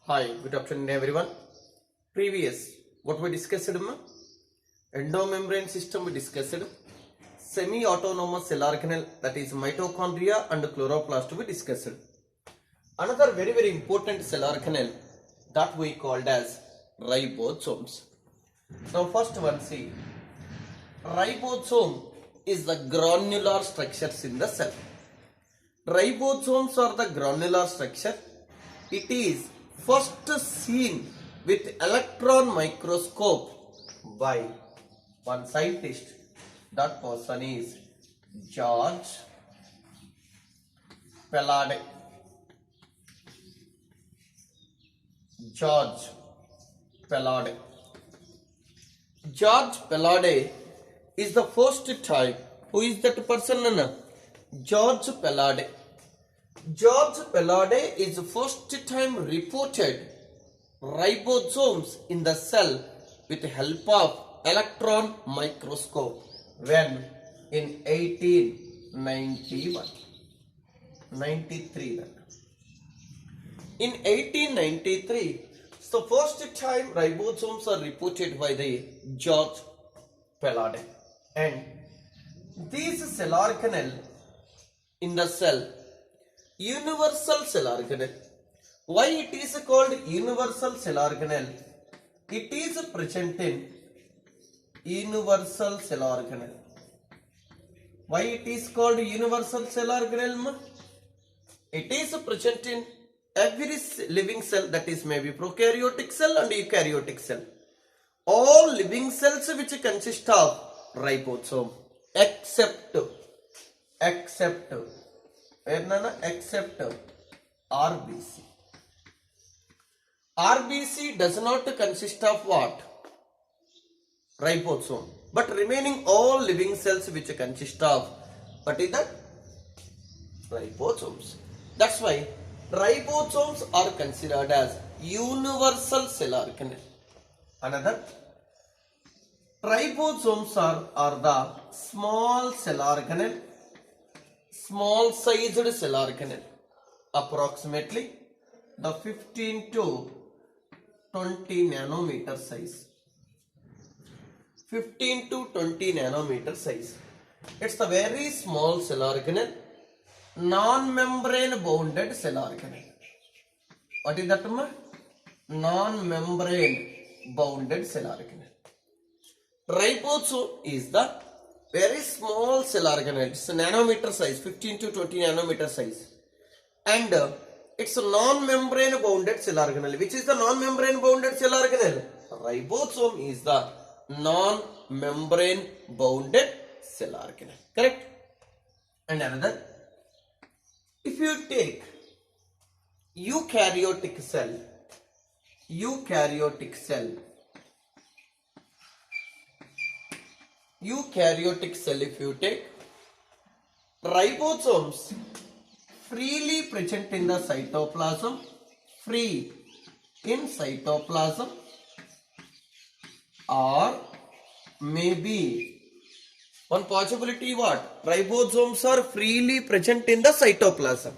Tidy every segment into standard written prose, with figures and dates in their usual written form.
Hi, good afternoon everyone. Previous, what we discussed, endomembrane system we discussed, semi-autonomous cell organelle, that is mitochondria and chloroplast we discussed. Another very important cell organelle that we called as ribosomes. Now first one, see, ribosome is the granular structures in the cell. Ribosomes are the granular structure. It is first seen with electron microscope by one scientist. That person is George Palade. George Palade. George Palade is the first time. Who is that person? George Palade. George Palade is the first time reported ribosomes in the cell with the help of electron microscope when in 1891 93. In 1893, it's the first time ribosomes are reported by the George Palade, and these cell organelle in the cell, universal cell organelle. Why it is called universal cell organelle? It is present in universal cell organelle. Why it is called universal cell organelle? It is present in every living cell, that is maybe prokaryotic cell and eukaryotic cell. All living cells which consist of ribosome except RBC. RBC does not consist of what? Ribosome. But remaining all living cells which consist of, what is that? Ribosomes. That's why ribosomes are considered as universal cell organelle. Another, ribosomes are the small cell organelle, small sized cell organelle, approximately the 15 to 20 nanometer size. 15 to 20 nanometer size. It's the very small cell organelle, non-membrane bounded cell organelle. What is that? Non-membrane bounded cell organelle. Ribosome is the very small cell organelle. It's a nanometer size, 15 to 20 nanometer size. And it's a non-membrane bounded cell organelle. Which is the non-membrane bounded cell organelle? Ribosome is the non-membrane bounded cell organelle. Correct? And another, if you take eukaryotic cell, if you take, ribosomes freely present in the cytoplasm, or maybe one possibility what? Ribosomes are freely present in the cytoplasm.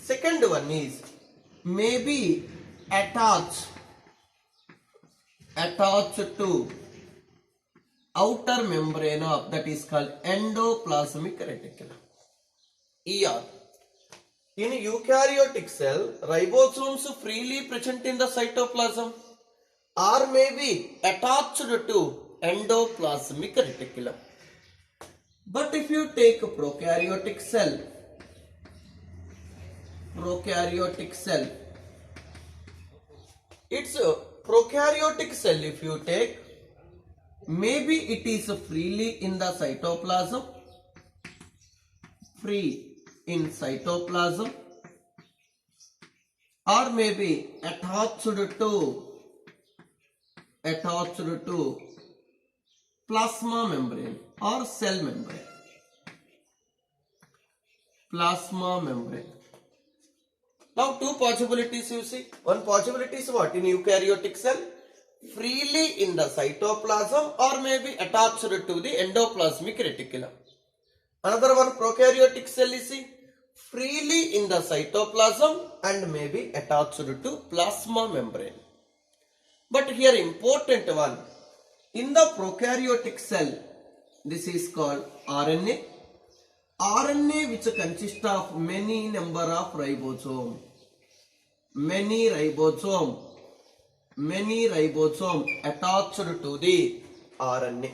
Second one is maybe attached to outer membrane of, that is called endoplasmic reticulum. ER. In eukaryotic cell, ribosomes freely present in the cytoplasm or may be attached to endoplasmic reticulum. But if you take a prokaryotic cell, it's a prokaryotic cell, if you take, maybe it is freely in the cytoplasm, or maybe attached to plasma membrane or cell membrane. Now two possibilities you see. One possibility is what? In eukaryotic cell, freely in the cytoplasm or maybe attached to the endoplasmic reticulum. Another one, prokaryotic cell is freely in the cytoplasm and may be attached to plasma membrane. But here important one, in the prokaryotic cell, this is called RNA. RNA which consists of many number of ribosome. Many ribosome attached to the RNA.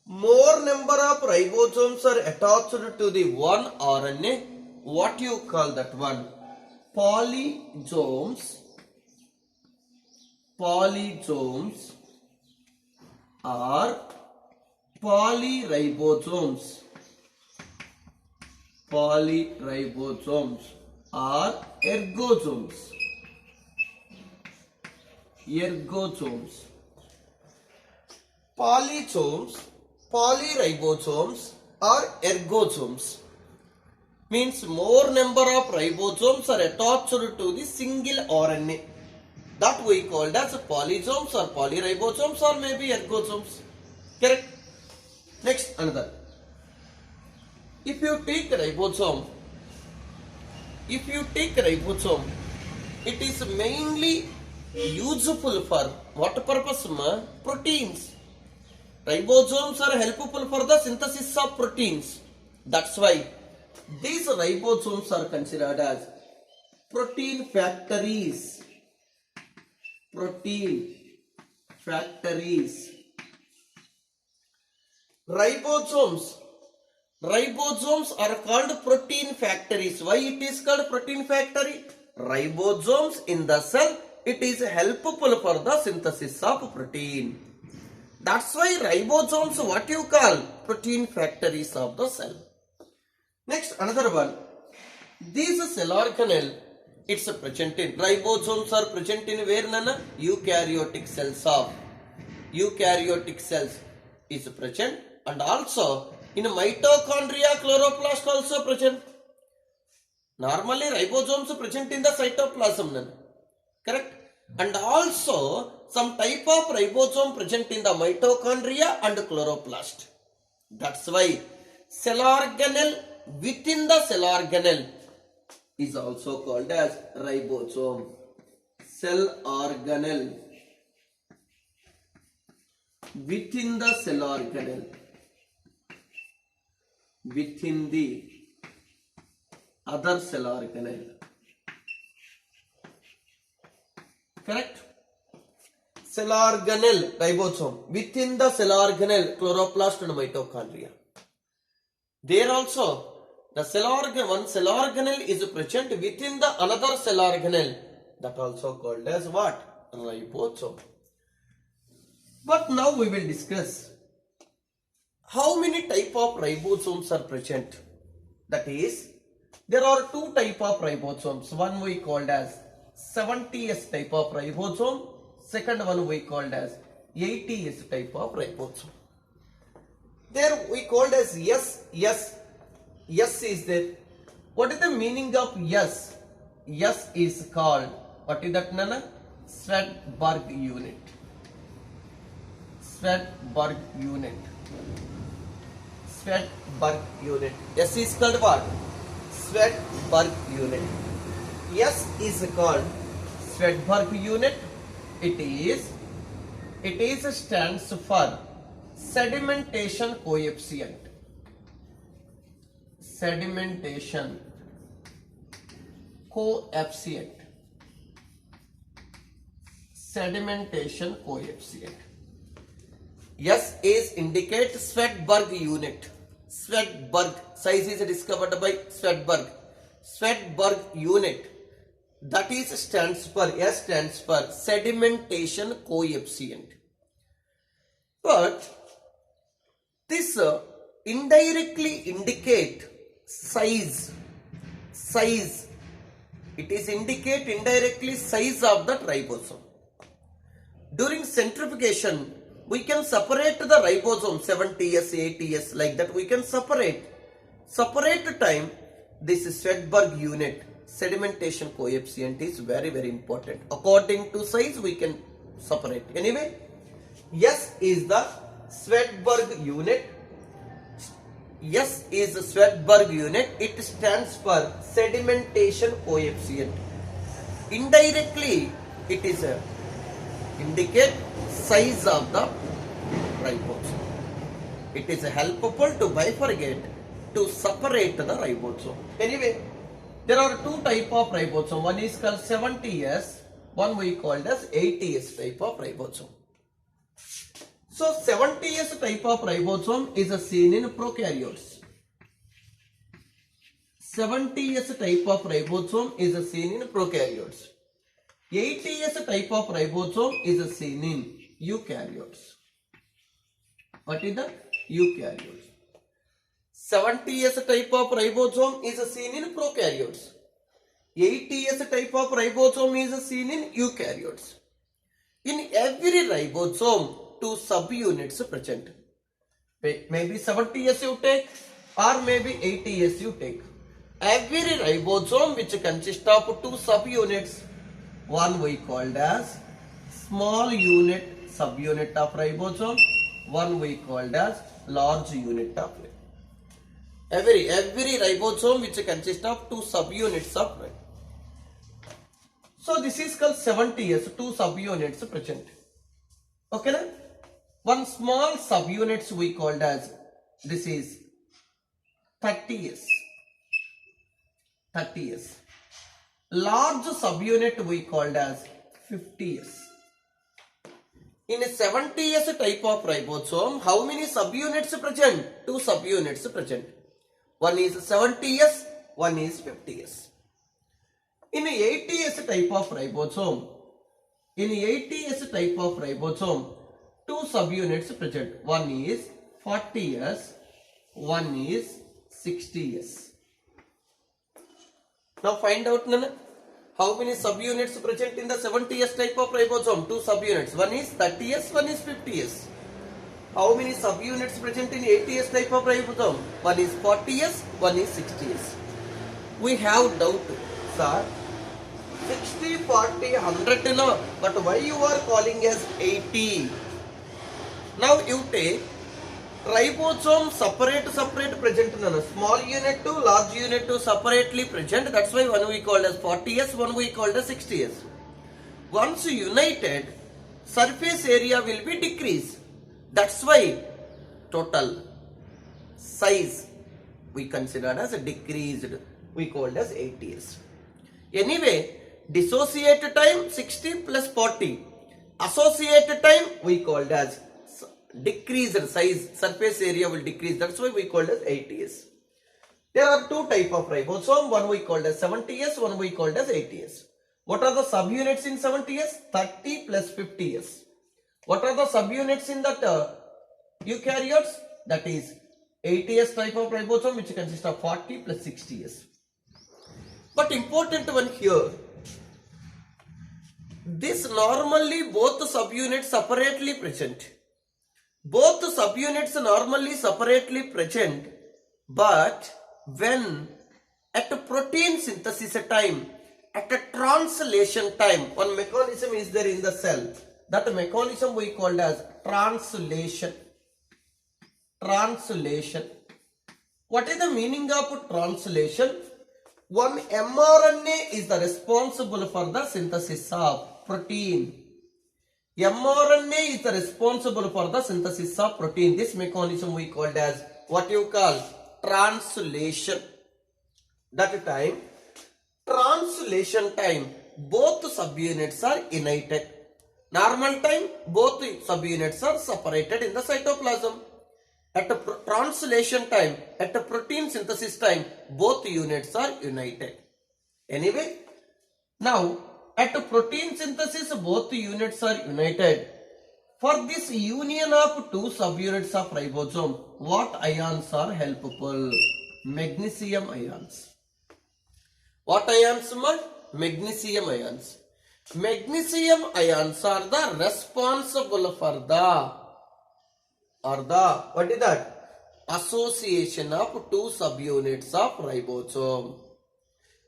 More number of ribosomes are attached to the one RNA. What you call that one? Polysomes. Polysomes or polyribosomes. Polyribosomes or ergosomes. Ergosomes. Polysomes, polyribosomes or ergosomes means more number of ribosomes are attached to the single RNA. That we called as polysomes or polyribosomes or maybe ergosomes. Correct? Next, another. If you take ribosome, it is mainly useful for what purpose? Proteins. Ribosomes are helpful for the synthesis of proteins. That's why these ribosomes are considered as protein factories. Protein factories. Ribosomes are called protein factories. Why it is called protein factory? Ribosomes in the cell, it is helpful for the synthesis of protein. That's why ribosomes, what you call? Protein factories of the cell. Next, another one. These cell organelle, it's present in ribosomes are present in where nana? Eukaryotic cells of eukaryotic cells is present, and also in mitochondria, chloroplast also present. Normally ribosomes present in the cytoplasm nana. Correct? And also some type of ribosome present in the mitochondria and chloroplast. That's why cell organelle within the cell organelle is also called as ribosome. Cell organelle within the cell organelle, within the other cell organelle. Correct? Cell organelle ribosome within the cell organelle, chloroplast and mitochondria. There also the one cell organelle is present within the another cell organelle, that also called as what? Ribosome. But now we will discuss how many type of ribosomes are present. That is, there are two type of ribosomes. One we called as 70S type of ribosome. Second one we called as 80S type of ribosome. There we called as S is there. What is the meaning of S? S is called, what is that nana? Svedberg unit. Svedberg unit. Svedberg unit. S is called what? Svedberg unit. S is called Svedberg unit. It is stands for sedimentation coefficient. Sedimentation coefficient. Sedimentation coefficient. S is indicate Svedberg unit. Svedberg size is discovered by Svedberg. Svedberg unit. That is stands for S stands for sedimentation coefficient. But this indirectly indicate size. It is indicate indirectly size of the ribosome. During centrifugation, we can separate the ribosome 70S, 80S, like that we can separate. Separate time, this Svedberg unit, sedimentation coefficient is very, very important. According to size, we can separate. Anyway, S is the Svedberg unit. S is Swedberg unit. It stands for sedimentation coefficient. Indirectly, it is a indicate size of the ribosome. It is helpful to bifurcate, to separate the ribosome. Anyway, there are two type of ribosome. One is called 70S, one we called as 80S type of ribosome. So 70S type of ribosome is seen in prokaryotes. 70S type of ribosome is seen in prokaryotes. 80S type of ribosome is seen in eukaryotes. What is that? Eukaryotes. 70S type of ribosome is seen in prokaryotes. 80S type of ribosome is seen in eukaryotes. In every ribosome, two subunits present. Maybe 70S you take or maybe 80S you take. Every ribosome which consists of two subunits, one we called as small unit subunit of ribosome, one we called as large unit of ribosome. Every ribosome which consists of two subunits of ribosome. So this is called 70S, two subunits present. Okay, na? One small subunits we called as, this is 30S. 30S. Large subunit we called as 50S. In a 70S type of ribosome, how many subunits present? Two subunits present. One is 70S, one is 50S. In a 80S type of ribosome, two subunits present. One is 40S, one is 60S. Now find out how many subunits present in the 70S type of ribosome. Two subunits. One is 30S, one is 50S. How many subunits present in 80S type of ribosome? One is 40S, one is 60S. We have doubt, sir. 60, 40, 100 no, but why you are calling as 80? Now you take ribosome separate present none. Small unit to large unit to separately present. That's why one we called as 40S, one we called as 60S. Once united, surface area will be decreased. That's why total size we considered as decreased. We called as 80S. Anyway, dissociate time 60 plus 40. Associate time we called as decreased size, surface area will decrease. That's why we called as 80S. There are two type of ribosome. One we called as 70S, one we called as 80S. What are the subunits in 70S? 30 plus 50S. What are the subunits in that eukaryotes? That is 80S type of ribosome, which consists of 40 plus 60S. But important one here, this normally both subunits separately present. Both subunits normally separately present, but when at a protein synthesis time, at a translation time, one mechanism is there in the cell. That mechanism we called as translation. Translation. What is the meaning of translation? One mRNA is the responsible for the synthesis of protein. mRNA is the responsible for the synthesis of protein. This mechanism we called as what you call translation. That time, translation time, both subunits are united. Normal time, both subunits are separated in the cytoplasm. At a translation time, at a protein synthesis time, both units are united. Anyway, now at a protein synthesis, both units are united. For this union of two subunits of ribosome, what ions are helpful? Magnesium ions. What ions are? Magnesium ions. Magnesium ions are the responsible for the what is that? Association of two subunits of ribosome.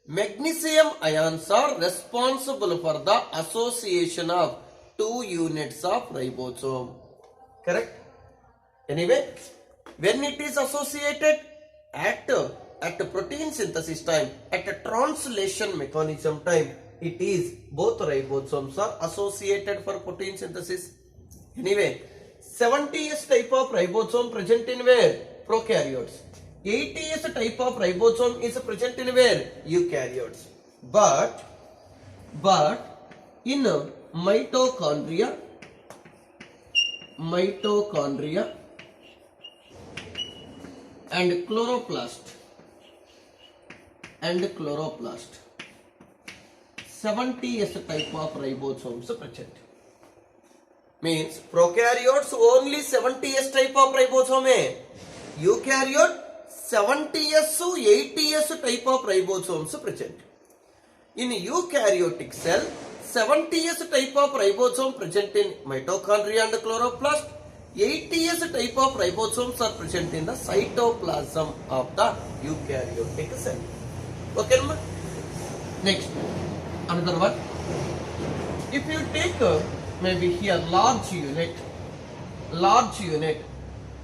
Magnesium ions are responsible for the association of two units of ribosome. Correct? Anyway, When it is associated at protein synthesis time, at a translation mechanism time, it is both ribosomes are associated for protein synthesis. Anyway, 70s type of ribosome present in where? Prokaryotes. 80s type of ribosome is present in where? Eukaryotes. But in mitochondria and chloroplast 70s type of ribosomes present. Means prokaryotes only 70s type of ribosome. Eukaryote 70s to 80s type of ribosomes present. In eukaryotic cell, 70s type of ribosome present in mitochondria and chloroplast. 80s type of ribosomes are present in the cytoplasm of the eukaryotic cell. Okay, next, another one. If you take maybe here large unit,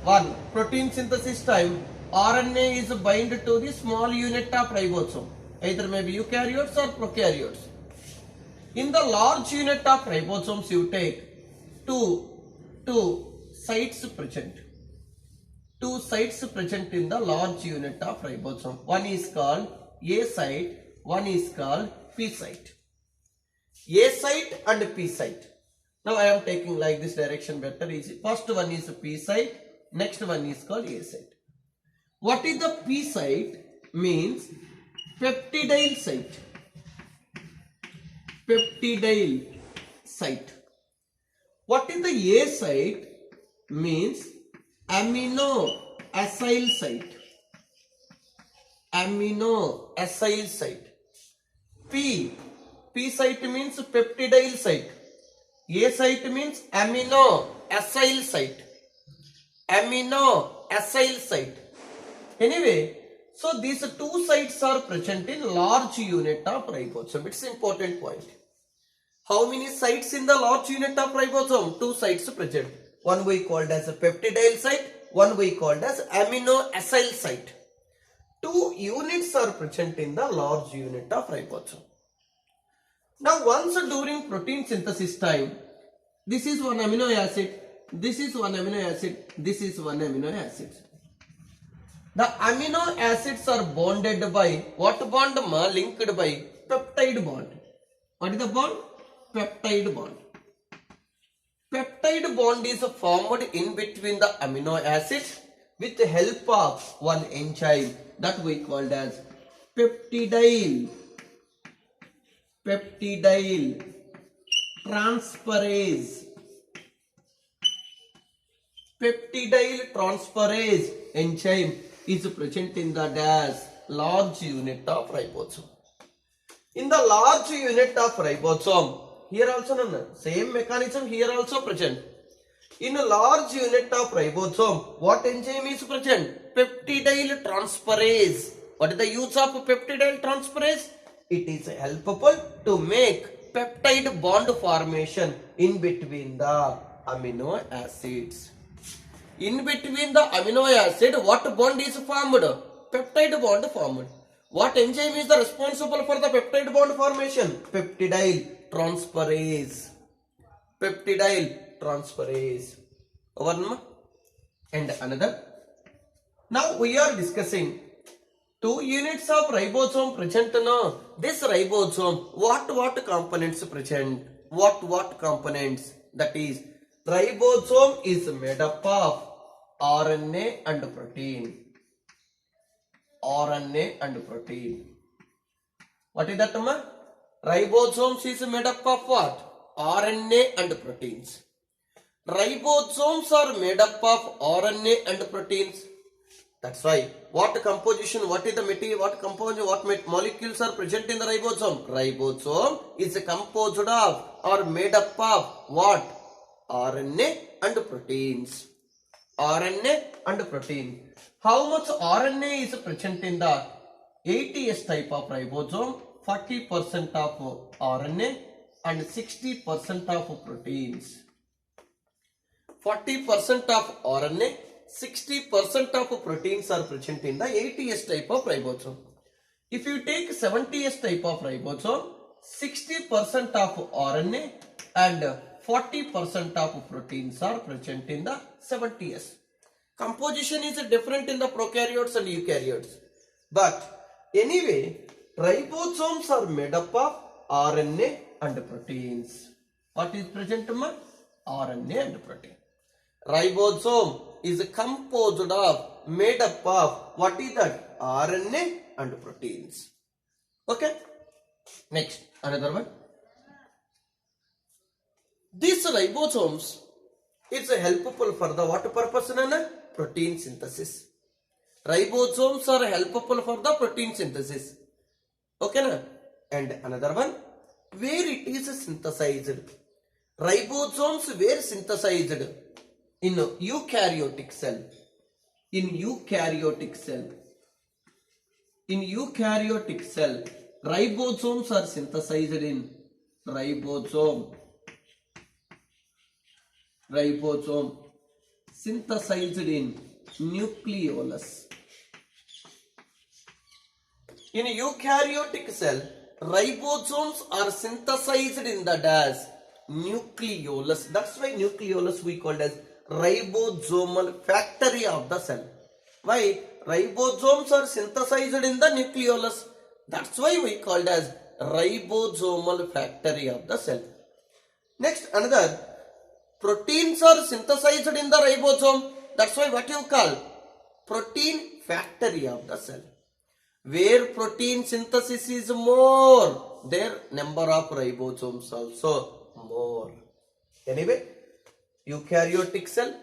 one protein synthesis time, RNA is bind to the small unit of ribosome, either maybe eukaryotes or prokaryotes. In the large unit of ribosomes, you take two sites present. Two sites present in the large unit of ribosome. One is called A site, one is called P site. A site and P site. Now I am taking like this direction better easy. First one is P site, next one is called A site. What is the P site? Means peptidyl site. Peptidyl site. What is the A site? Means amino acyl site. Amino acyl site. P site means peptidyl site. A site means amino acyl site. Amino acyl site. Anyway, so these two sites are present in large unit of ribosome. It's an important point. How many sites in the large unit of ribosome? Two sites present. One we called as a peptidyl site, one we called as amino acyl site. Two units are present in the large unit of ribosome. Now once during protein synthesis time, this is one amino acid, this is one amino acid, this is one amino acid. The amino acids are bonded by what bond? Linked by peptide bond. What is the bond? Peptide bond. Peptide bond is formed in between the amino acids with the help of one enzyme that we called as peptidyl transferase. Peptidyl transferase enzyme is present in the large unit of ribosome. In the large unit of ribosome, here also none, same mechanism here also present. In a large unit of ribosome, what enzyme is present? Peptidyl transferase. What is the use of peptidyl transferase? It is helpful to make peptide bond formation in between the amino acids. In between the amino acid, what bond is formed? Peptide bond formed. What enzyme is responsible for the peptide bond formation? Peptidyl transferase. Peptidyl transferase. One and another. Now we are discussing two units of ribosome present now. This ribosome, what components present? What components? That is, ribosome is made up of RNA and protein. RNA and protein. What is that, ma? Ribosomes is made up of what? RNA and proteins. Ribosomes are made up of RNA and proteins. That's why what composition, what is the material, what composition, what molecules are present in the ribosome? Ribosome is composed of or made up of what? RNA and proteins. RNA and protein. How much RNA is present in the 80S type of ribosome? 40% of RNA and 60% of proteins. 40% of RNA, 60% of proteins are present in the 80S type of ribosome. If you take 70S type of ribosome, 60% of RNA and 40% of proteins are present in the 70S. Composition is different in the prokaryotes and eukaryotes. But anyway, ribosomes are made up of RNA and proteins. What is present, ma? RNA and protein. Ribosome is composed of, made up of, what is that? RNA and proteins. Okay. Next, another one. These ribosomes is helpful for the what purpose? Protein synthesis. Ribosomes are helpful for the protein synthesis. Okay, na? And another one, where it is synthesized. Ribosomes were synthesized in eukaryotic cell. In eukaryotic cell. In eukaryotic cell, ribosomes are synthesized in ribosome. Ribosome synthesized in nucleolus. In eukaryotic cell, ribosomes are synthesized in the dash nucleolus. That's why nucleolus we called as ribosomal factory of the cell. Why? Ribosomes are synthesized in the nucleolus. That's why we called as ribosomal factory of the cell. Next, another, proteins are synthesized in the ribosome. That's why what you call protein factory of the cell. Where protein synthesis is more, their number of ribosomes also more. Anyway, eukaryotic cell,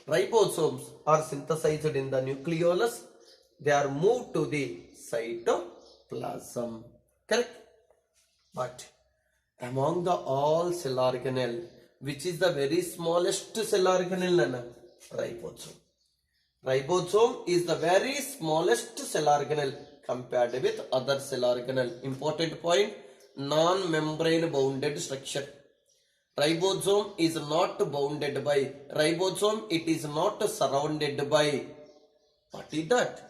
ribosomes are synthesized in the nucleolus. They are moved to the cytoplasm. Correct? But among the all cell organelle, which is the very smallest cell organelle? Ribosome. Ribosome is the very smallest cell organelle compared with other cell organelle. Important point, non-membrane bounded structure. Ribosome is not bounded by, ribosome it is not surrounded by, what is that?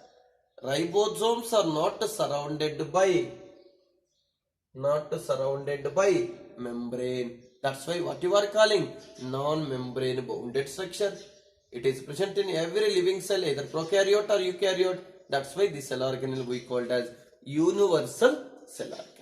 Ribosomes are not surrounded by membrane. That's why what you are calling non-membrane bounded structure. It is present in every living cell, either prokaryote or eukaryote. That's why this cell organelle we called as universal cell organelle.